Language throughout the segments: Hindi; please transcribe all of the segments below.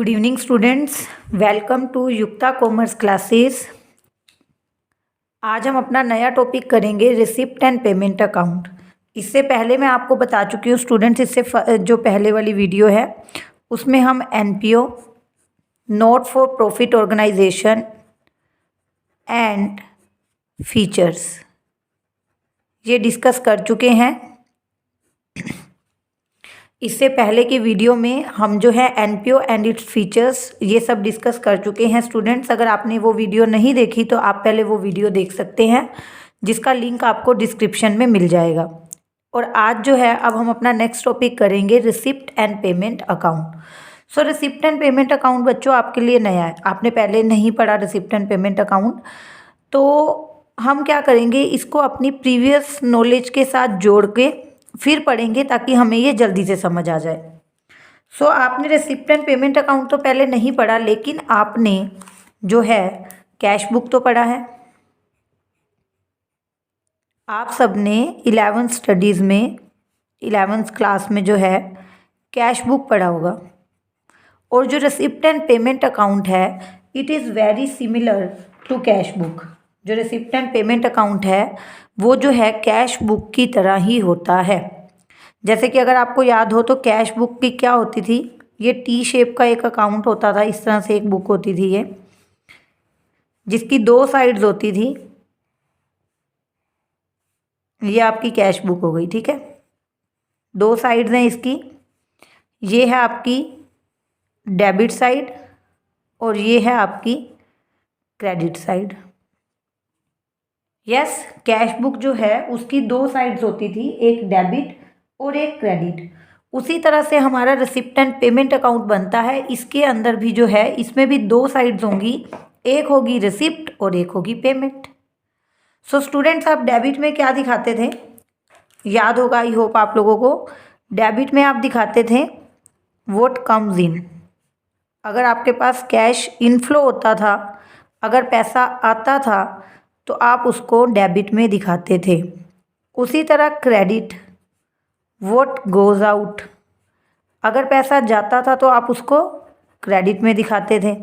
Good evening students, welcome to Yukta commerce classes. आज हम अपना नया टॉपिक करेंगे रिसिप्ट एंड पेमेंट अकाउंट। इससे पहले मैं आपको बता चुकी हूँ स्टूडेंट्स, इससे जो पहले वाली वीडियो है उसमें हम NPO, not for profit organisation and features ये डिस्कस कर चुके हैं। इससे पहले की वीडियो में हम जो है एनपीओ एंड इट्स फीचर्स ये सब डिस्कस कर चुके हैं स्टूडेंट्स। अगर आपने वो वीडियो नहीं देखी तो आप पहले वो वीडियो देख सकते हैं, जिसका लिंक आपको डिस्क्रिप्शन में मिल जाएगा। और आज जो है अब हम अपना नेक्स्ट टॉपिक करेंगे receipt and payment account. So receipt and payment account बच्चों आपके लिए नया है, आपने पहले नहीं पढ़ा रिसिप्ट एंड पेमेंट अकाउंट। तो हम क्या करेंगे, इसको अपनी प्रीवियस नॉलेज के साथ जोड़ के फिर पढ़ेंगे ताकि हमें ये जल्दी से समझ आ जाए। सो आपने रिसिप्ट एंड पेमेंट अकाउंट तो पहले नहीं पढ़ा, लेकिन आपने जो है कैश बुक तो पढ़ा है। आप सबने 11th स्टडीज़ में 11th क्लास में जो है कैश बुक पढ़ा होगा। और जो रिसिप्ट एंड पेमेंट अकाउंट है it is very similar to cash book. जो रिसिप्ट एंड पेमेंट अकाउंट है वो जो है कैश बुक की तरह ही होता है। जैसे कि अगर आपको याद हो तो कैश बुक की क्या होती थी, ये टी शेप का एक अकाउंट होता था, इस तरह से एक बुक होती थी ये, जिसकी 2 साइड्स होती थी। ये आपकी कैश बुक हो गई, ठीक है। 2 साइड्स हैं इसकी, ये है आपकी डेबिट साइड और ये है आपकी credit side. Yes, cash book जो है उसकी 2 साइड्स होती थी, एक डेबिट और एक क्रेडिट। उसी तरह से हमारा रिसिप्ट एंड पेमेंट अकाउंट बनता है। इसके अंदर भी जो है इसमें भी 2 साइड्स होंगी, एक होगी रिसिप्ट और एक होगी पेमेंट। सो स्टूडेंट्स, आप डेबिट में क्या दिखाते थे, याद होगा आई होप आप लोगों को। डेबिट में आप दिखाते थे व्हाट कम्स इन। अगर आपके पास कैश इनफ्लो होता था, अगर पैसा आता था तो आप उसको डेबिट में दिखाते थे। उसी तरह क्रेडिट, व्हाट गोज़ आउट, अगर पैसा जाता था तो आप उसको क्रेडिट में दिखाते थे।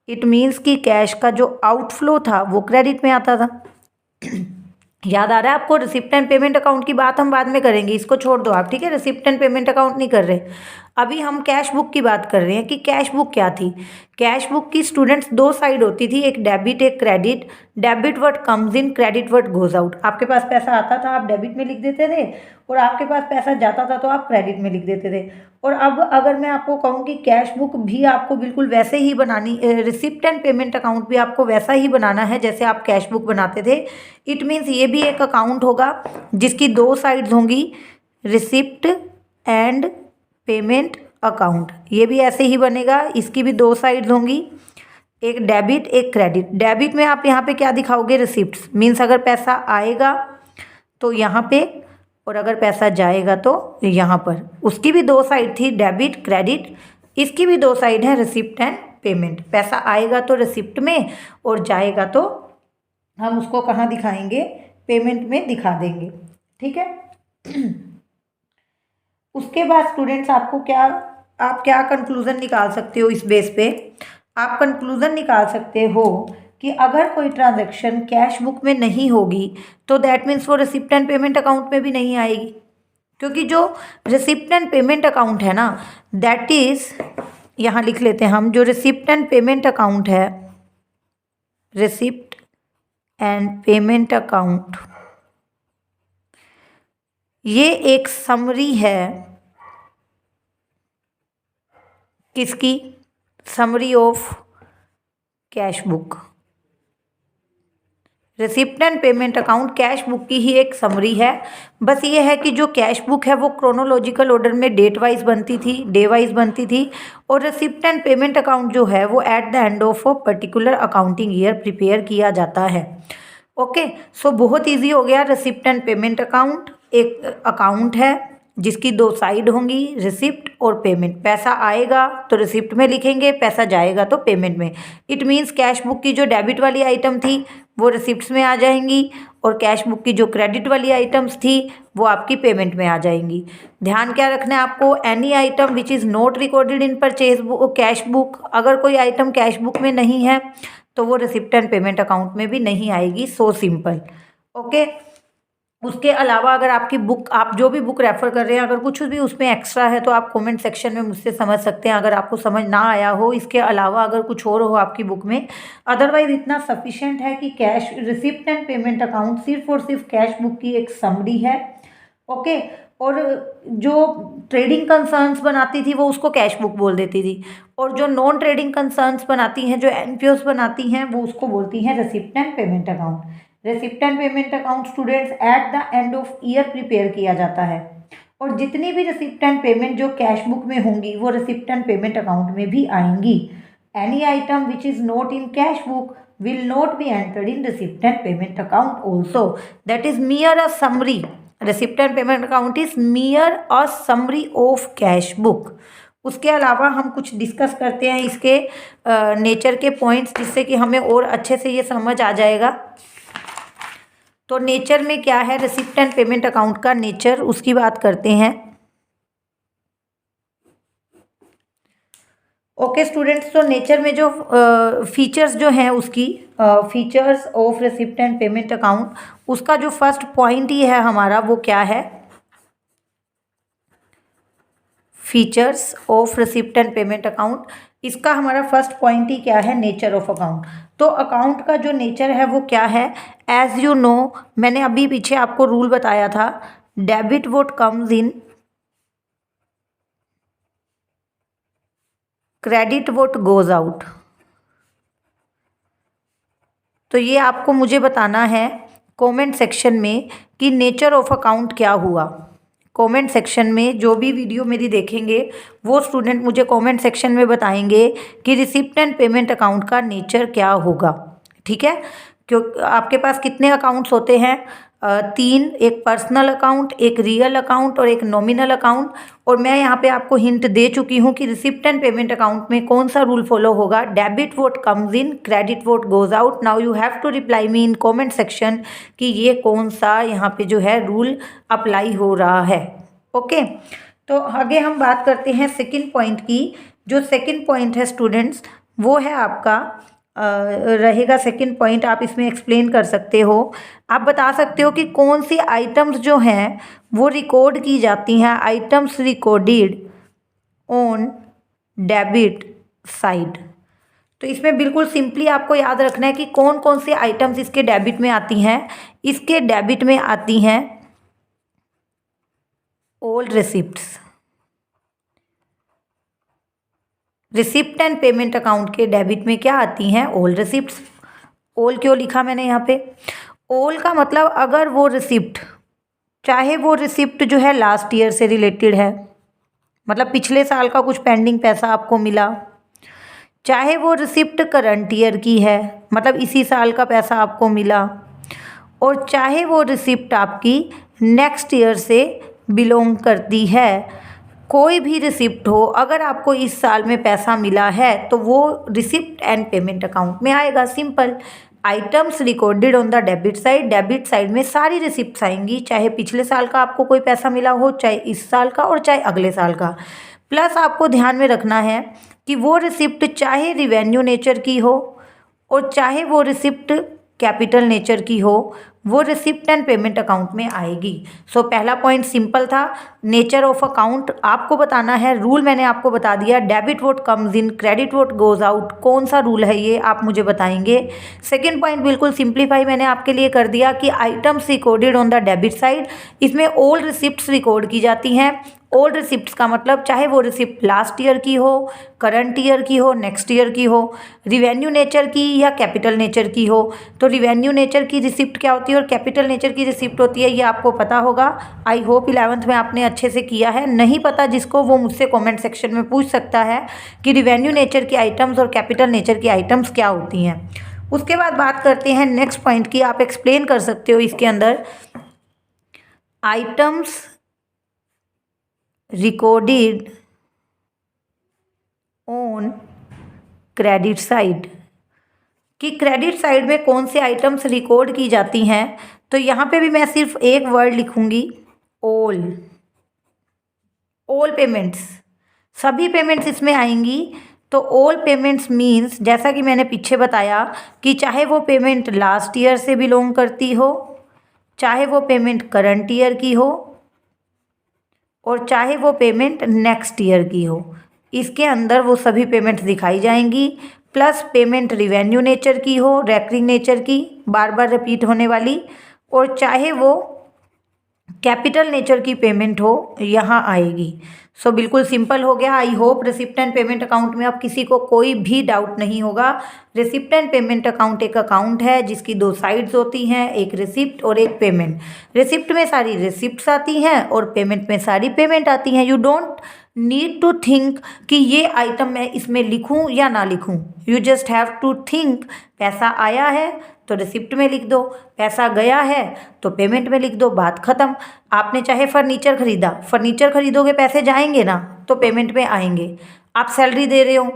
इट मीन्स कि कैश का जो आउटफ्लो था वो क्रेडिट में आता था। याद आ रहा है आपको। रिसिप्ट एंड पेमेंट अकाउंट की बात हम बाद में करेंगे, इसको छोड़ दो आप, ठीक है। रिसिप्ट एंड पेमेंट अकाउंट नहीं कर रहे, अभी हम कैश बुक की बात कर रहे हैं कि कैश बुक क्या थी। कैश बुक की स्टूडेंट्स 2 साइड होती थी, एक डेबिट एक credit. Debit word comes in, credit word goes out. आपके पास पैसा आता था आप डेबिट में लिख देते थे, और आपके पास पैसा जाता था तो आप क्रेडिट में लिख देते थे। और अब अगर मैं आपको कहूँ कि कैश बुक भी आपको बिल्कुल वैसे ही बनानी, रिसिप्ट एंड पेमेंट अकाउंट भी आपको वैसा ही बनाना है जैसे आप कैश बुक बनाते थे। इट मीन्स ये भी एक अकाउंट होगा जिसकी 2 साइड्स होंगी, रिसिप्ट एंड पेमेंट अकाउंट। ये भी ऐसे ही बनेगा, इसकी भी 2 साइड्स होंगी, एक डेबिट एक क्रेडिट। डेबिट में आप यहाँ पे क्या दिखाओगे, रिसिप्ट्स, मीन्स अगर पैसा आएगा तो यहाँ पे, और अगर पैसा जाएगा तो यहाँ पर। उसकी भी 2 साइड थी, डेबिट क्रेडिट, इसकी भी 2 साइड है, रिसिप्ट एंड पेमेंट। पैसा आएगा तो रिसिप्ट में, और जाएगा तो हम उसको कहाँ दिखाएंगे, पेमेंट में दिखा देंगे, ठीक है। उसके बाद स्टूडेंट्स आप क्या कंक्लूज़न निकाल सकते हो इस बेस पे। आप कंक्लूज़न निकाल सकते हो कि अगर कोई ट्रांजैक्शन कैश बुक में नहीं होगी तो दैट मीन्स वो रिसिप्ट एंड पेमेंट अकाउंट में भी नहीं आएगी। क्योंकि जो रिसिप्ट एंड पेमेंट अकाउंट है ना, दैट इज़, यहाँ लिख लेते हैं हम, जो रिसिप्ट एंड पेमेंट अकाउंट है, रिसिप्ट एंड पेमेंट अकाउंट, ये एक समरी है। किसकी? Summary of cash book. Receipt and payment account cash book की ही एक समरी है। बस ये है कि जो कैश बुक है वो क्रोनोलॉजिकल ऑर्डर में डेट वाइज बनती थी, डे वाइज बनती थी, और रिसिप्ट एंड पेमेंट अकाउंट जो है वो at the end of a particular accounting year prepare किया जाता है। ओके, सो बहुत ईजी हो गया। रिसिप्ट एंड पेमेंट अकाउंट एक अकाउंट है जिसकी दो साइड होंगी, रिसिप्ट और पेमेंट। पैसा आएगा तो रिसिप्ट में लिखेंगे, पैसा जाएगा तो पेमेंट में। इट मीन्स कैश बुक की जो डेबिट वाली आइटम थी वो रिसिप्ट्स में आ जाएंगी और कैश बुक की जो क्रेडिट वाली आइटम्स थी वो आपकी पेमेंट में आ जाएंगी। ध्यान क्या रखना है आपको, any item which is not recorded in purchase book cash book, अगर कोई आइटम कैश बुक में नहीं है तो वो रिसिप्ट एंड पेमेंट अकाउंट में भी नहीं आएगी। So simple. ओके। उसके अलावा अगर आपकी बुक, आप जो भी बुक रेफर कर रहे हैं, अगर कुछ भी उसमें एक्स्ट्रा है तो आप कमेंट सेक्शन में मुझसे समझ सकते हैं, अगर आपको समझ ना आया हो। इसके अलावा अगर कुछ और हो आपकी बुक में, अदरवाइज इतना सफिशिएंट है कि cash receipt and payment account सिर्फ और सिर्फ कैश बुक की एक समरी है। ओके। और जो ट्रेडिंग कंसर्न्स बनाती थी वो उसको कैश बुक बोल देती थी, और जो नॉन ट्रेडिंग कंसर्न्स बनाती हैं, जो एनपीओस बनाती हैं, वो उसको बोलती हैं receipt and payment account. Receipt and payment account students at the end of year prepare किया जाता है, और जितनी भी रिसिप्ट एंड पेमेंट जो कैश बुक में होंगी वो रिसिप्ट एंड पेमेंट अकाउंट में भी आएंगी। Any item which is not in cash book will not be entered in receipt and payment account also. That is mere a summary. Receipt and payment account is mere a summary of cash book. उसके अलावा हम कुछ डिस्कस करते हैं इसके नेचर के पॉइंट्स, जिससे कि हमें और अच्छे से ये समझ आ जाएगा। तो नेचर में क्या है रिसिप्ट एंड पेमेंट अकाउंट का नेचर, उसकी बात करते हैं। ओके स्टूडेंट्स, तो नेचर में जो फीचर्स जो हैं उसकी, features of receipt and payment account, उसका जो फर्स्ट पॉइंट ही है हमारा वो क्या है, features of receipt and payment account. इसका हमारा फर्स्ट पॉइंट ही क्या है, नेचर ऑफ अकाउंट। तो अकाउंट का जो नेचर है वो क्या है, एज यू नो, मैंने अभी पीछे आपको रूल बताया था, debit what comes in, credit what goes out. तो ये आपको मुझे बताना है कमेंट सेक्शन में कि नेचर ऑफ अकाउंट क्या हुआ। कमेंट सेक्शन में जो भी वीडियो मेरी देखेंगे वो स्टूडेंट मुझे कमेंट सेक्शन में बताएंगे कि रिसिप्ट एंड पेमेंट अकाउंट का नेचर क्या होगा। ठीक है, क्यों आपके पास कितने अकाउंट्स होते हैं, 3, एक पर्सनल अकाउंट, एक रियल अकाउंट और एक नॉमिनल अकाउंट। और मैं यहाँ पे आपको हिंट दे चुकी हूँ कि रिसिप्ट एंड पेमेंट अकाउंट में कौन सा रूल फॉलो होगा, debit what comes in, credit what goes out. Now you have to reply me in comment section कि ये कौन सा यहाँ पे जो है रूल अप्लाई हो रहा है। ओके, तो आगे हम बात करते हैं सेकेंड पॉइंट की। जो सेकेंड पॉइंट है स्टूडेंट्स वो है आपका रहेगा सेकंड पॉइंट, आप इसमें एक्सप्लेन कर सकते हो। आप बता सकते हो कि कौन सी आइटम्स जो हैं वो रिकॉर्ड की जाती हैं, items recorded on debit side. तो इसमें बिल्कुल सिंपली आपको याद रखना है कि कौन कौन सी आइटम्स इसके डेबिट में आती हैं। इसके डेबिट में आती हैं all receipts. Receipt and payment account के डेबिट में क्या आती हैं, ऑल रिसिप्ट्स। ऑल क्यों लिखा मैंने यहाँ पे, ऑल का मतलब अगर वो रिसिप्ट, चाहे वो रिसिप्ट जो है लास्ट ईयर से रिलेटेड है, मतलब पिछले साल का कुछ पेंडिंग पैसा आपको मिला, चाहे वो रिसिप्ट करंट ईयर की है, मतलब इसी साल का पैसा आपको मिला, और चाहे वो रिसिप्ट आपकी नेक्स्ट ईयर से बिलोंग करती है। कोई भी रिसिप्ट हो, अगर आपको इस साल में पैसा मिला है तो वो रिसिप्ट एंड पेमेंट अकाउंट में आएगा। Simple. Items recorded on the debit side, debit side में सारी रिसिप्ट्स आएंगी, चाहे पिछले साल का आपको कोई पैसा मिला हो, चाहे इस साल का और चाहे अगले साल का। प्लस आपको ध्यान में रखना है कि वो रिसिप्ट चाहे रिवेन्यू नेचर की हो और चाहे वो रिसिप्ट कैपिटल नेचर की हो, वो रिसिप्ट एंड पेमेंट अकाउंट में आएगी। सो पहला पॉइंट सिंपल था, नेचर ऑफ अकाउंट आपको बताना है। रूल मैंने आपको बता दिया, debit what comes in, credit what goes out. कौन सा रूल है ये आप मुझे बताएंगे। सेकेंड पॉइंट बिल्कुल सिंप्लीफाई मैंने आपके लिए कर दिया कि items recorded on the debit side, इसमें ऑल रिसिप्ट्स रिकॉर्ड की जाती हैं। ओल्ड रिसिप्ट्स का मतलब चाहे वो रिसिप्ट लास्ट ईयर की हो, करंट ईयर की हो, नेक्स्ट ईयर की हो, रिवेन्यू नेचर की या कैपिटल नेचर की हो। तो रिवेन्यू नेचर की रिसिप्ट क्या होती है और कैपिटल नेचर की रिसिप्ट होती है, ये आपको पता होगा। आई होप 11th में आपने अच्छे से किया है। नहीं पता जिसको वो मुझसे कमेंट सेक्शन में पूछ सकता है कि रिवेन्यू नेचर की आइटम्स और कैपिटल नेचर की आइटम्स क्या होती हैं। उसके बाद बात करते हैं नेक्स्ट पॉइंट की। आप एक्सप्लेन कर सकते हो इसके अंदर items recorded on credit side, कि क्रेडिट साइड में कौन से आइटम्स रिकॉर्ड की जाती हैं। तो यहाँ पे भी मैं सिर्फ एक वर्ड लिखूंगी, ऑल। ऑल पेमेंट्स, सभी पेमेंट्स इसमें आएंगी। तो ऑल पेमेंट्स मीन्स, जैसा कि मैंने पीछे बताया कि चाहे वो पेमेंट लास्ट ईयर से बिलोंग करती हो, चाहे वो पेमेंट करंट ईयर की हो, और चाहे वो पेमेंट नेक्स्ट ईयर की हो, इसके अंदर वो सभी पेमेंट्स दिखाई जाएंगी। प्लस पेमेंट रिवेन्यू नेचर की हो, रेकरिंग नेचर की, बार बार रिपीट होने वाली, और चाहे वो कैपिटल नेचर की पेमेंट हो, यहाँ आएगी। सो बिल्कुल सिंपल हो गया। I hope receipt and payment account में अब किसी को कोई भी डाउट नहीं होगा। रिसिप्ट एंड पेमेंट अकाउंट एक अकाउंट है जिसकी दो साइड्स होती हैं, एक रिसिप्ट और एक पेमेंट। रिसिप्ट में सारी रिसिप्ट्स आती हैं और पेमेंट में सारी पेमेंट आती हैं। You don't need to think कि ये आइटम मैं इसमें लिखूं या ना लिखूं। You just have to think, पैसा आया है तो रिसिप्ट में लिख दो, पैसा गया है तो पेमेंट में लिख दो, बात ख़त्म। आपने चाहे फर्नीचर खरीदा, फर्नीचर खरीदोगे पैसे जाएंगे ना, तो पेमेंट में आएंगे। आप सैलरी दे रहे हो,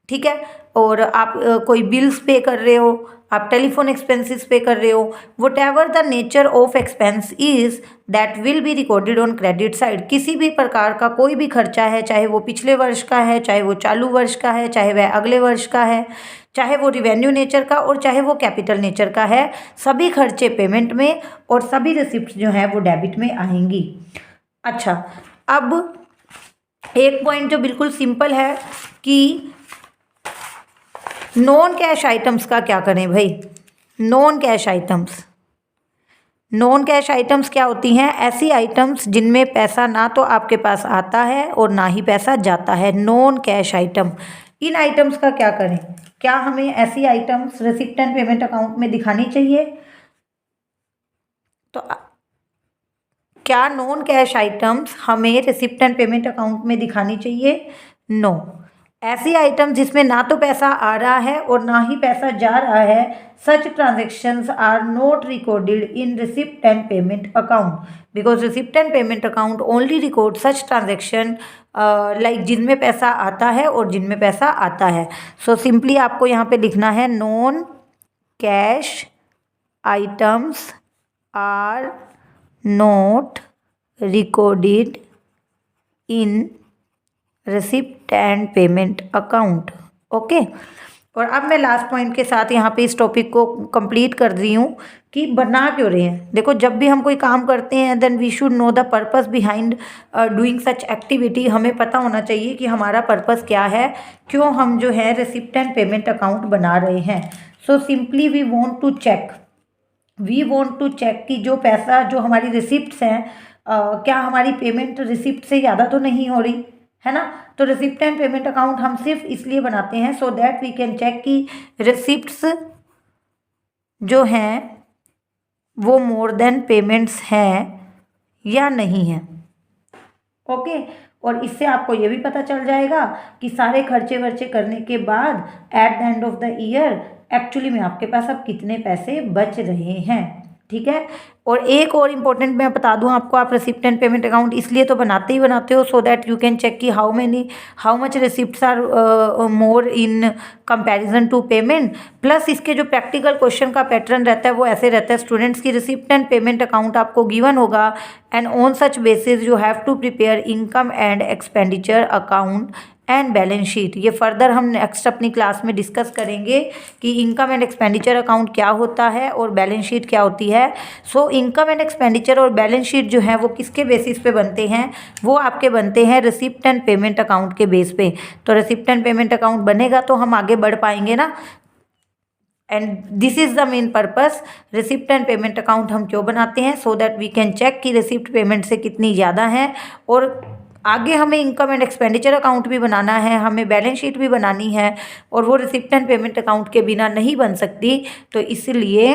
ठीक है, और आप कोई बिल्स पे कर रहे हो, आप टेलीफोन एक्सपेंसेस पे कर रहे हो, what ever the nature of expense is that will be recorded on credit side. किसी भी प्रकार का कोई भी खर्चा है, चाहे वो पिछले वर्ष का है, चाहे वो चालू वर्ष का है, चाहे वह अगले वर्ष का है, चाहे वो रिवेन्यू नेचर का और चाहे वो कैपिटल नेचर का है, सभी खर्चे पेमेंट में और सभी रिसिप्ट जो हैं वो डेबिट में आएंगी। अच्छा, अब एक पॉइंट जो बिल्कुल सिंपल है कि नॉन कैश आइटम्स का क्या करें भाई। Non cash items, non cash items क्या होती हैं? ऐसी आइटम्स जिनमें पैसा ना तो आपके पास आता है और ना ही पैसा जाता है, नॉन कैश आइटम। इन आइटम्स का क्या करें? क्या हमें ऐसी items receipt and payment account में दिखानी चाहिए? तो क्या नॉन कैश आइटम्स हमें रिसिप्ट एंड पेमेंट अकाउंट में दिखानी चाहिए? नो। ऐसी आइटम जिसमें ना तो पैसा आ रहा है और ना ही पैसा जा रहा है, such transactions are not recorded in receipt and payment account because receipt and payment account only record such transaction like जिनमें पैसा आता है और जिनमें पैसा आता है। So simply आपको यहाँ पे लिखना है non cash items are not recorded in receipt and payment account. Okay, और अब मैं लास्ट पॉइंट के साथ यहाँ पे इस टॉपिक को कंप्लीट कर रही हूँ कि बना क्यों रहे हैं। देखो, जब भी हम कोई काम करते हैं then we should know the purpose behind doing such activity. हमें पता होना चाहिए कि हमारा पर्पस क्या है, क्यों हम जो है रिसिप्ट एंड पेमेंट अकाउंट बना रहे हैं। So simply we want to check कि जो पैसा, जो हमारी रिसिप्ट्स हैं, क्या हमारी पेमेंट रिसिप्ट से ज़्यादा तो नहीं हो रही है ना। तो रिसिप्ट एंड पेमेंट अकाउंट हम सिर्फ इसलिए बनाते हैं so that we can check कि रिसिप्ट्स जो हैं वो मोर देन पेमेंट्स हैं या नहीं हैं। ओके, और इससे आपको ये भी पता चल जाएगा कि सारे खर्चे वर्चे करने के बाद at the end of the year actually में आपके पास अब कितने पैसे बच रहे हैं। ठीक है, और एक और इम्पोर्टेंट मैं बता दूं आपको, आप रिसिप्ट एंड पेमेंट अकाउंट इसलिए तो बनाते हो so that you can check कि how much receipts are more in comparison to payment. Plus इसके जो प्रैक्टिकल क्वेश्चन का पैटर्न रहता है वो ऐसे रहता है स्टूडेंट्स की रिसिप्ट एंड पेमेंट अकाउंट आपको गिवन होगा and on such basis you have to prepare income and expenditure account and balance sheet. ये फर्दर हम नेक्स्ट अपनी क्लास में डिस्कस करेंगे कि इनकम एंड एक्सपेंडिचर अकाउंट क्या होता है और बैलेंस शीट क्या होती है। सो इनकम एंड एक्सपेंडिचर और बैलेंस शीट जो है वो किसके बेसिस पे बनते हैं? वो आपके बनते हैं रिसिप्ट एंड पेमेंट अकाउंट के बेस पे। तो रिसिप्ट एंड पेमेंट अकाउंट बनेगा तो हम आगे बढ़ पाएंगे ना। And this is the main purpose. Receipt and payment account हम क्यों बनाते हैं? So that we can check कि रिसिप्ट पेमेंट से कितनी ज़्यादा है, और आगे हमें इनकम एंड एक्सपेंडिचर अकाउंट भी बनाना है, हमें बैलेंस शीट भी बनानी है, और वो रिसिप्ट एंड पेमेंट अकाउंट के बिना नहीं बन सकती। तो इसलिए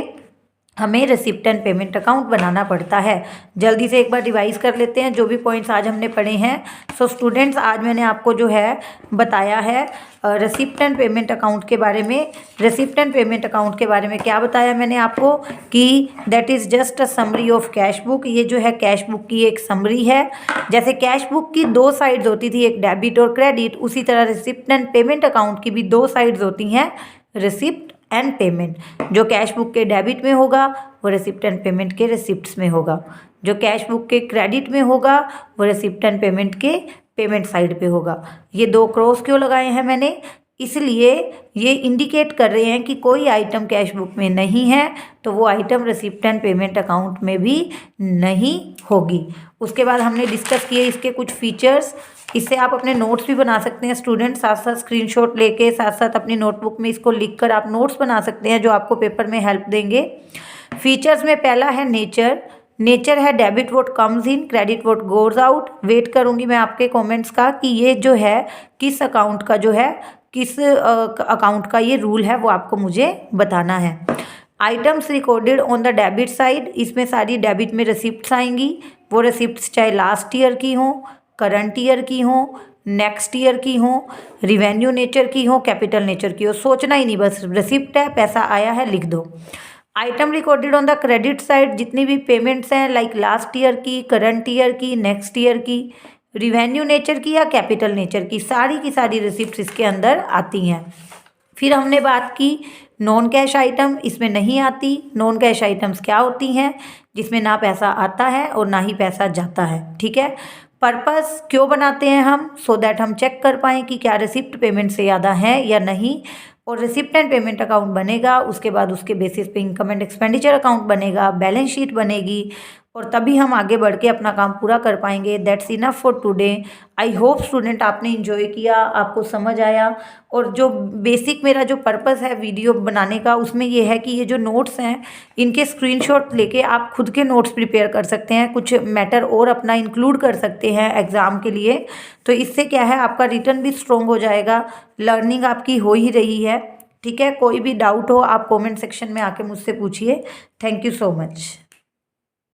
हमें रिसिप्ट एंड पेमेंट अकाउंट बनाना पड़ता है। जल्दी से एक बार रिवाइज कर लेते हैं जो भी पॉइंट्स आज हमने पढ़े हैं। सो स्टूडेंट्स, आज मैंने आपको जो है बताया है रिसिप्ट एंड पेमेंट अकाउंट के बारे में। रिसिप्ट एंड पेमेंट अकाउंट के बारे में क्या बताया मैंने आपको कि that is just a summary of cash book. ये जो है कैश बुक की एक समरी है। जैसे कैश बुक की दो साइड्स होती थी, एक डेबिट और क्रेडिट, उसी तरह रिसिप्ट एंड पेमेंट अकाउंट की भी दो साइड्स होती हैं, रिसिप्ट एंड पेमेंट। जो कैश बुक के डेबिट में होगा वो रिसिप्ट एंड पेमेंट के रिसिप्ट्स में होगा। जो कैश बुक के क्रेडिट में होगा वो रिसिप्ट एंड पेमेंट के पेमेंट साइड पे होगा। ये दो क्रॉस क्यों लगाए हैं मैंने? इसलिए ये इंडिकेट कर रहे हैं कि कोई आइटम कैश बुक में नहीं है तो वो item receipt and payment account में भी नहीं होगी। उसके बाद हमने डिस्कस किए इसके कुछ फीचर्स। इससे आप अपने नोट्स भी बना सकते हैं स्टूडेंट, साथ साथ स्क्रीनशॉट लेके साथ साथ अपनी नोटबुक में इसको लिखकर आप नोट्स बना सकते हैं जो आपको पेपर में हेल्प देंगे। फीचर्स में पहला है नेचर। नेचर है debit what comes in, credit what goes out. Wait करूंगी मैं आपके कमेंट्स का कि ये जो है किस अकाउंट का जो है, किस अकाउंट का ये रूल है वो आपको मुझे बताना है। Items recorded on the debit side, इसमें सारी डेबिट में रिसिप्ट्स आएंगी। वो रिसिप्ट्स चाहे लास्ट ईयर की हों, करंट ईयर की हों, नेक्स्ट ईयर की हों, रिवेन्यू नेचर की हो, कैपिटल नेचर की हो। सोचना ही नहीं, बस रिसिप्ट है, पैसा आया है, लिख दो। Item recorded on the credit side, जितनी भी पेमेंट्स हैं लाइक लास्ट ईयर की, करंट ईयर की, नेक्स्ट ईयर की, रिवेन्यू नेचर की या कैपिटल नेचर की सारी रिसिप्ट्स इसके अंदर आती हैं। फिर हमने बात की नॉन कैश आइटम, इसमें नहीं आती। नॉन कैश आइटम्स क्या होती हैं? जिसमें ना पैसा आता है और ना ही पैसा जाता है। ठीक है। पर्पस क्यों बनाते हैं हम? सो दैट हम चेक कर पाएँ कि क्या रिसिप्ट पेमेंट से ज़्यादा है या नहीं। और रिसिप्ट एंड पेमेंट अकाउंट बनेगा, उसके बाद उसके बेसिस पे इनकम एंड एक्सपेंडिचर अकाउंट बनेगा, बैलेंस शीट बनेगी और तभी हम आगे बढ़ के अपना काम पूरा कर पाएंगे। That's enough for today. I hope student आपने इन्जॉय किया, आपको समझ आया। और जो बेसिक मेरा जो पर्पस है वीडियो बनाने का, उसमें ये है कि ये जो नोट्स हैं इनके स्क्रीनशॉट लेके आप खुद के नोट्स प्रिपेयर कर सकते हैं, कुछ मैटर और अपना इंक्लूड कर सकते हैं एग्ज़ाम के लिए। तो इससे क्या है, आपका रिटन भी स्ट्रॉन्ग हो जाएगा, लर्निंग आपकी हो ही रही है। ठीक है। कोई भी डाउट हो आप कमेंट सेक्शन में आके मुझसे पूछिए। Thank you so much.